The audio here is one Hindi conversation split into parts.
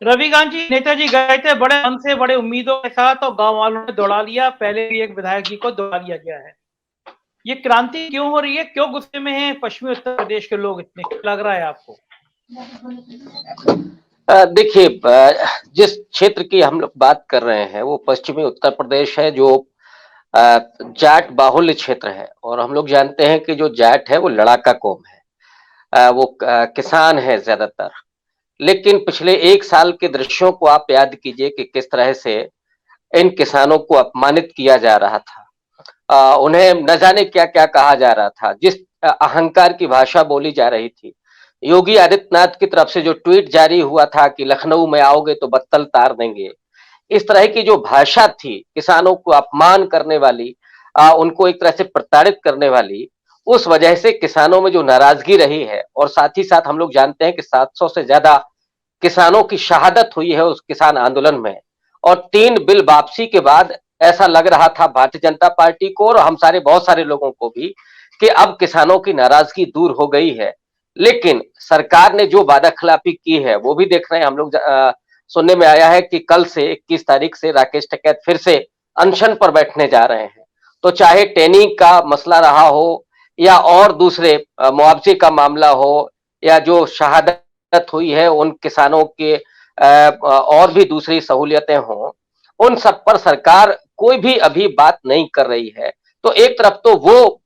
रविकांत जी, नेताजी गए थे बड़े मन से, बड़े उम्मीदों के साथ और गांव वालों ने दौड़ा लिया। पहले भी एक विधायक जी को दौड़ा लिया गया है। ये क्रांति क्यों हो रही है? क्यों गुस्से में हैं पश्चिमी उत्तर प्रदेश के लोग इतने? क्या लग रहा है आपको? देखिए, जिस क्षेत्र की हम लोग बात कर रहे हैं वो पश्चिमी उत्तर प्रदेश है, जो जाट बाहुल्य क्षेत्र है। और हम लोग जानते हैं कि जो जाट है वो लड़ाका कौम है। वो किसान है ज्यादातर। लेकिन पिछले एक साल के दृश्यों को आप याद कीजिए कि किस तरह से इन किसानों को अपमानित किया जा रहा था। उन्हें न जाने क्या क्या कहा जा रहा था, जिस अहंकार की भाषा बोली जा रही थी। योगी आदित्यनाथ की तरफ से जो ट्वीट जारी हुआ था कि लखनऊ में आओगे तो बत्तल तार देंगे, इस तरह की जो भाषा थी, किसानों को अपमान करने वाली, उनको एक तरह से प्रताड़ित करने वाली, उस वजह से किसानों में जो नाराजगी रही है। और साथ ही साथ हम लोग जानते हैं कि 700 से ज्यादा किसानों की शहादत हुई है उस किसान आंदोलन में। और 3 बिल वापसी के बाद ऐसा लग रहा था भारतीय जनता पार्टी को और हम सारे बहुत सारे लोगों को भी कि अब किसानों की नाराजगी दूर हो गई है। लेकिन सरकार ने जो वादा खिलाफी की है वो भी देख रहे हैं हम लोग। सुनने में आया है कि कल से 21 तारीख से राकेश टिकैत फिर से अनशन पर बैठने जा रहे हैं। तो चाहे टेनी का मसला रहा हो या और दूसरे मुआवजे का मामला हो या जो शहादत हुई है उन किसानों के और भी दूसरी सहूलियतें हों, उन सब पर सरकार कोई भी अभी बात नहीं कर रही है। तो एक तरफ तो वो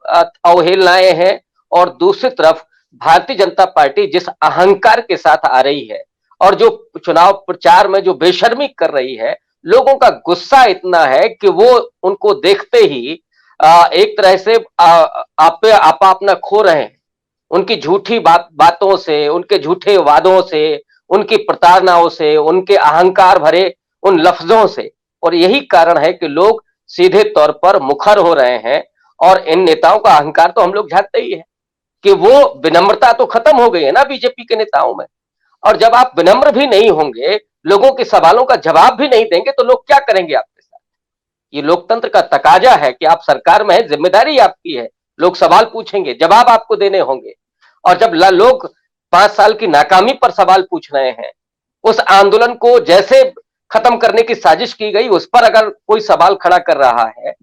अवहेलनाएं हैं और दूसरी तरफ भारतीय जनता पार्टी जिस अहंकार के साथ आ रही है और जो चुनाव प्रचार में जो बेशर्मी कर रही है, लोगों का गुस्सा इतना है कि वो उनको देखते ही एक तरह से आपा अपना खो रहे हैं। उनकी झूठी बातों से, उनके झूठे वादों से, उनकी प्रताड़नाओं से, उनके अहंकार भरे उन लफ्जों से। और यही कारण है कि लोग सीधे तौर पर मुखर हो रहे हैं। और इन नेताओं का अहंकार तो हम लोग जानते ही है कि वो विनम्रता तो खत्म हो गई है ना बीजेपी के नेताओं में। और जब आप विनम्र भी नहीं होंगे, लोगों के सवालों का जवाब भी नहीं देंगे, तो लोग क्या करेंगे आपके साथ? ये लोकतंत्र का तकाजा है कि आप सरकार में है, जिम्मेदारी आपकी है। लोग सवाल पूछेंगे, जवाब आपको देने होंगे। और जब लोग 5 साल की नाकामी पर सवाल पूछ रहे हैं, उस आंदोलन को जैसे खत्म करने की साजिश की गई उस पर अगर कोई सवाल खड़ा कर रहा है,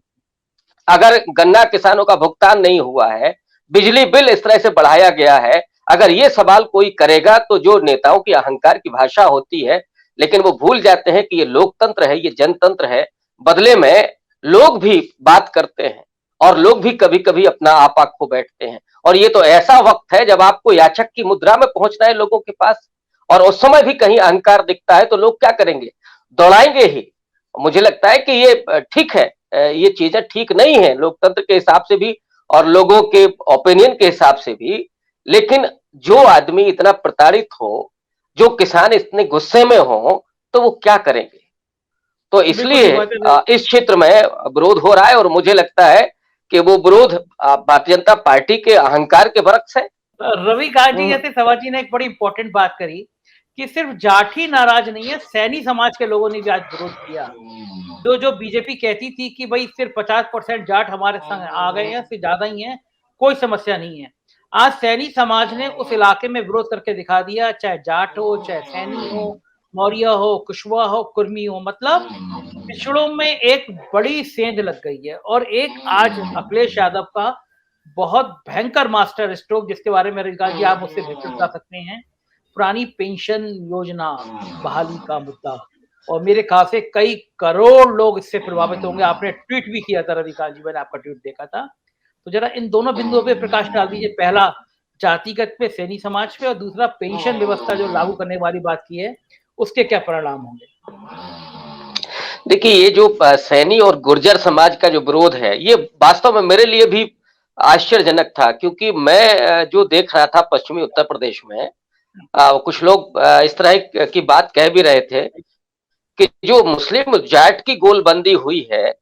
अगर गन्ना किसानों का भुगतान नहीं हुआ है, बिजली बिल इस तरह से बढ़ाया गया है, अगर ये सवाल कोई करेगा तो जो नेताओं की अहंकार की भाषा होती है, लेकिन वो भूल जाते हैं कि ये लोकतंत्र है, ये जनतंत्र है। बदले में लोग भी बात करते हैं और लोग भी कभी कभी अपना आपा खो बैठते हैं। और ये तो ऐसा वक्त है जब आपको याचक की मुद्रा में पहुंचना है लोगों के पास। और उस समय भी कहीं अहंकार दिखता है तो लोग क्या करेंगे? दौड़ाएंगे ही। मुझे लगता है कि ये ठीक है, ये चीजें ठीक नहीं है लोकतंत्र के हिसाब से भी और लोगों के ओपिनियन के हिसाब से भी। लेकिन जो आदमी इतना प्रताड़ित हो, जो किसान इतने गुस्से में हो, तो वो क्या करेंगे? तो बिल्कुल इसलिए ठीक बात है। इस क्षेत्र में विरोध हो रहा है और मुझे लगता है कि वो विरोध भारतीय जनता पार्टी के अहंकार के बरक्स है। रविकांत जी, हम्म। जैसे सवाजी ने एक बड़ी इंपॉर्टेंट बात करी कि सिर्फ जाट ही नाराज नहीं है, सैनी समाज के लोगों ने भी आज विरोध किया। जो जो बीजेपी कहती थी कि भाई सिर्फ 50% जाट हमारे संग आ गए हैं, इससे ज्यादा ही है, कोई समस्या नहीं है। आज सैनी समाज ने उस इलाके में विरोध करके दिखा दिया, चाहे जाट हो, चाहे सैनी हो, मौर्य हो, कुशवा हो, कुर्मी हो, मतलब पिछड़ों में एक बड़ी सेंध लग गई है। और एक आज अखिलेश यादव का बहुत भयंकर मास्टर स्ट्रोक, जिसके बारे में रविकांत जी आप मुझसे बेहतर बता सकते हैं, पुरानी पेंशन योजना बहाली का मुद्दा। और मेरे ख्याल से कई करोड़ लोग इससे प्रभावित होंगे। आपने ट्वीट भी किया था रविकांत जी, मैंने आपका ट्वीट देखा था। तो जरा इन दोनों बिंदुओं पे प्रकाश डाल दीजिए। पहला जातिगत पे, सैनी समाज पे, और दूसरा पेंशन व्यवस्था जो लागू करने वाली बात की है, उसके क्या परिणाम होंगे? देखिए, ये जो सैनी और गुर्जर समाज का जो विरोध है, ये वास्तव में मेरे लिए भी आश्चर्यजनक था। क्योंकि मैं जो देख रहा था पश्चिमी उत्तर प्रदेश में, कुछ लोग इस तरह की बात कह भी रहे थे कि जो मुस्लिम जाट की गोलबंदी हुई है,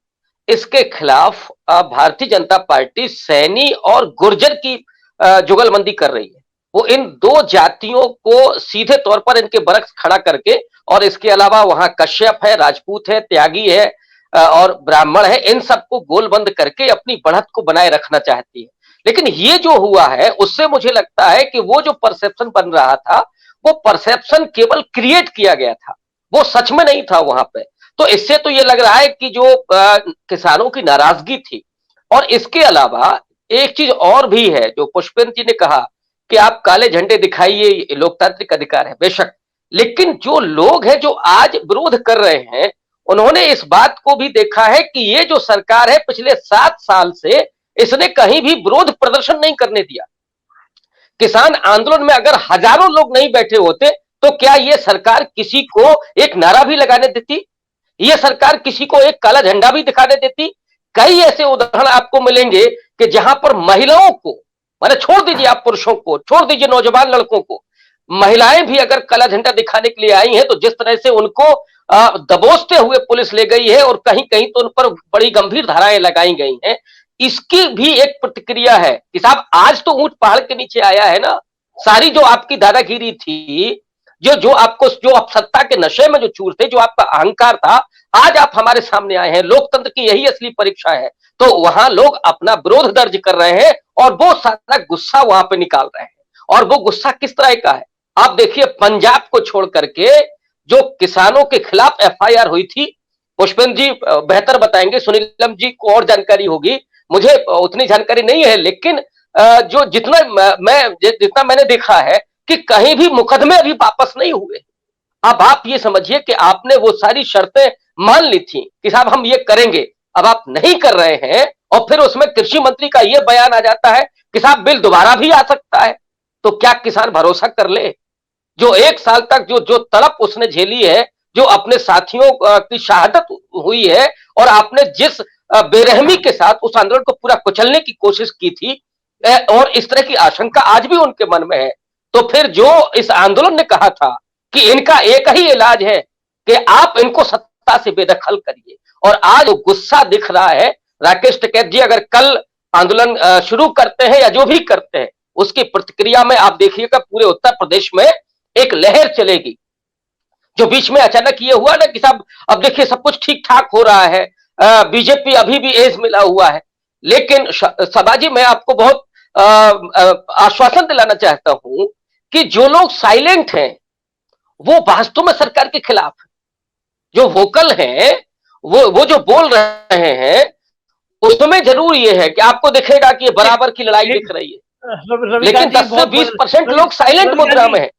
इसके खिलाफ भारतीय जनता पार्टी सैनी और गुर्जर की जुगलबंदी कर रही है। वो इन दो जातियों को सीधे तौर पर इनके बरक्स खड़ा करके, और इसके अलावा वहां कश्यप है, राजपूत है, त्यागी है और ब्राह्मण है, इन सबको गोलबंद करके अपनी बढ़त को बनाए रखना चाहती है। लेकिन ये जो हुआ है उससे मुझे लगता है कि वो जो परसेप्शन बन रहा था, वो परसेप्शन केवल क्रिएट किया गया था। वो सच में नहीं था वहां पे। तो इससे तो ये लग रहा है कि जो किसानों की नाराजगी थी, और इसके अलावा एक चीज और भी है जो पुष्पेंद्र जी ने कहा कि आप काले झंडे दिखाइए, ये लोकतांत्रिक अधिकार है बेशक, लेकिन जो लोग हैं जो आज विरोध कर रहे हैं, उन्होंने इस बात को भी देखा है कि ये जो सरकार है पिछले 7 साल से इसने कहीं भी विरोध प्रदर्शन नहीं करने दिया। किसान आंदोलन में अगर हजारों लोग नहीं बैठे होते तो क्या ये सरकार किसी को एक नारा भी लगाने देती? ये सरकार किसी को एक काला झंडा भी दिखाने देती? कई ऐसे उदाहरण आपको मिलेंगे कि जहां पर महिलाओं को, माने छोड़ दीजिए आप पुरुषों को, छोड़ दीजिए नौजवान लड़कों को, महिलाएं भी अगर काला झंडा दिखाने के लिए आई हैं तो जिस तरह से उनको दबोचते हुए पुलिस ले गई है और कहीं कहीं तो उन पर बड़ी गंभीर धाराएं लगाई गई हैं, इसकी भी एक प्रतिक्रिया है कि साहब आज तो ऊंट पहाड़ के नीचे आया है ना। सारी जो आपकी दादागिरी थी, जो आप सत्ता के नशे में जो चूर थे, जो आपका अहंकार था, आज आप हमारे सामने आए हैं। लोकतंत्र की यही असली परीक्षा है। तो वहां लोग अपना विरोध दर्ज कर रहे हैं और वो सारा गुस्सा वहां पे निकाल रहे हैं। और वो गुस्सा किस तरह का है आप देखिए, पंजाब को छोड़ करके जो किसानों के खिलाफ एफआईआर हुई थी, पुष्पेंद्र जी बेहतर बताएंगे, सुनीलम जी को और जानकारी होगी, मुझे उतनी जानकारी नहीं है, लेकिन जो जितना मैंने देखा है कि कहीं भी मुकदमे अभी वापस नहीं हुए। अब आप ये समझिए कि आपने वो सारी शर्तें मान ली थी कि साहब हम ये करेंगे, अब आप नहीं कर रहे हैं और फिर उसमें कृषि मंत्री का ये बयान आ जाता है कि साहब बिल दोबारा भी आ सकता है। तो क्या किसान भरोसा कर ले? जो 1 साल तक जो तड़प उसने झेली है, जो अपने साथियों की शहादत हुई है, और आपने जिस बेरहमी के साथ उस आंदोलन को पूरा कुचलने की कोशिश की थी, और इस तरह की आशंका आज भी उनके मन में है, तो फिर जो इस आंदोलन ने कहा था कि इनका एक ही इलाज है कि आप इनको सत्ता से बेदखल करिए, और आज वो गुस्सा दिख रहा है। राकेश टिकैत जी अगर कल आंदोलन शुरू करते हैं या जो भी करते हैं, उसकी प्रतिक्रिया में आप देखिएगा पूरे उत्तर प्रदेश में एक लहर चलेगी। जो बीच में अचानक ये हुआ ना कि साहब अब देखिए सब कुछ ठीक ठाक हो रहा है, बीजेपी अभी भी एज मिला हुआ है, लेकिन सबाजी मैं आपको बहुत आश्वासन दिलाना चाहता हूं कि जो लोग साइलेंट हैं वो वास्तव में सरकार के खिलाफ है। जो वोकल हैं, वो जो बोल रहे हैं, उसमें जरूर ये है कि आपको दिखेगा कि ये बराबर की लड़ाई दिख रही है, लेकिन 10 से 20% लोग साइलेंट मुद्रा में है।